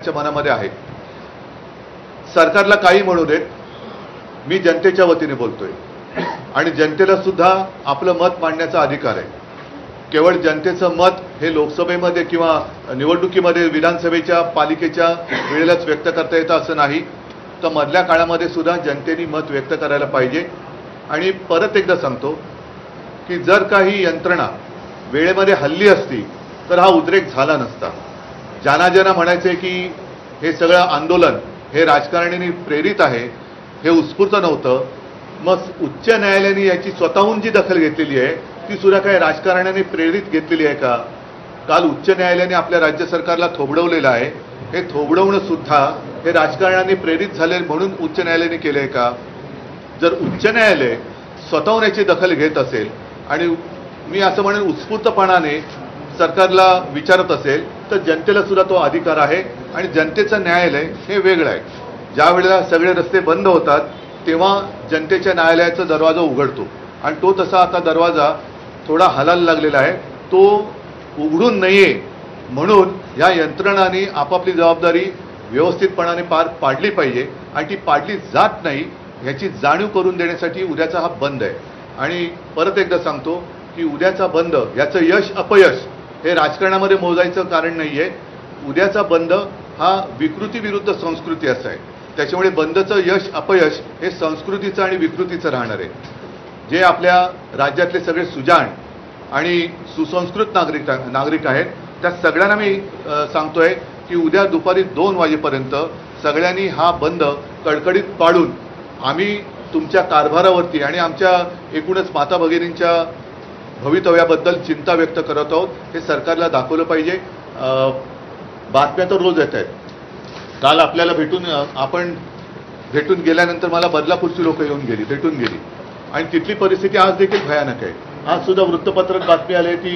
त्यांच्या मनामध्ये आहे। सरकारला काही म्हणू देत, मी जनतेच्या वतीने बोलतोय आणि जनतेला सुद्धा आपलं मत मांडण्याचा अधिकार आहे। केवळ जनतेचं मत हे लोकसभेमध्ये किंवा निवडणुकीमध्ये विधानसभेच्या पालिकेच्या वेळेलाच व्यक्त करता येतं असं नाही, तर मधल्या काळामध्ये सुद्धा जनतेने मत व्यक्त करायला पाहिजे। आणि परत एकदा सांगतो की जर काही यंत्रणा वेळेमध्ये हल्ली असती तर हा उद्रेक झाला नसता। ज्यांना म्हणायचे की हे सगळं आंदोलन हे राजकारण्यांनी प्रेरित आहे, हे उत्स्फूर्त नव्हतं, मग उच्च न्यायालयाने याची स्वतःहून जी दखल घेतलेली आहे ती सुद्धा काय राजकारण्यांनी प्रेरित घेतलेली आहे का? काल उच्च न्यायालयाने आपल्या राज्य सरकारला थोबडवलेलं आहे, हे थोबडवणं सुद्धा हे राजकारण्यांनी प्रेरित झाले म्हणून उच्च न्यायालयाने केलंय का? जर उच्च न्यायालय स्वतःहून याची दखल घेत असेल आणि मी असं म्हणेन उत्स्फूर्तपणाने सरकारला विचारत असेल तर जनतेला सुद्धा तो अधिकार आहे। आणि जनतेचं न्यायालय हे वेगळं आहे। ज्या वेळेला सगळे रस्ते बंद होतात तेव्हा जनतेच्या न्यायालयाचा दरवाजा उघडतो आणि तो तसा आता दरवाजा थोडा हलायला लागलेला आहे, तो उघडून नये म्हणून या यंत्रणांनी आपापली जबाबदारी व्यवस्थितपणाने पार पाडली पाहिजे आणि ती पाडली जात नाही याची जाणीव करून देण्यासाठी उद्याचा हा बंद आहे। आणि परत एकदा सांगतो की उद्याचा बंद याचं यश अपयश हे राजकारणामध्ये मोजायचं कारण नाहीये। उद्याचा बंद हा विकृती विरुद्ध संस्कृती असा आहे, त्याच्यामुळे बंदचं यश अपयश हे संस्कृतीचं आणि विकृतीचं राहणार आहे। जे आपल्या राज्यातले सगळे सुजाण आणि सुसंस्कृत नागरिक आहेत त्या सगळ्यांना मी सांगतोय की उद्या दुपारी 2 वाजेपर्यंत सगळ्यांनी हा बंद कडकडीत पाडून आम्ही तुमच्या कारभारावरती आणि आमच्या एकूणच माता भगिनींच्या भवितव्याबद्दल चिंता व्यक्त करत आहोत हे सरकारला दाखवलं पाहिजे। बातम्या तर रोज येत आहेत। काल आपल्याला आपण भेटून गेल्यानंतर मला बदलापूरची लोक येऊन भेटून गेली आणि तिथली परिस्थिती आज देखील भयानक आहे। आज सुद्धा वृत्तपत्रात बातमी आली की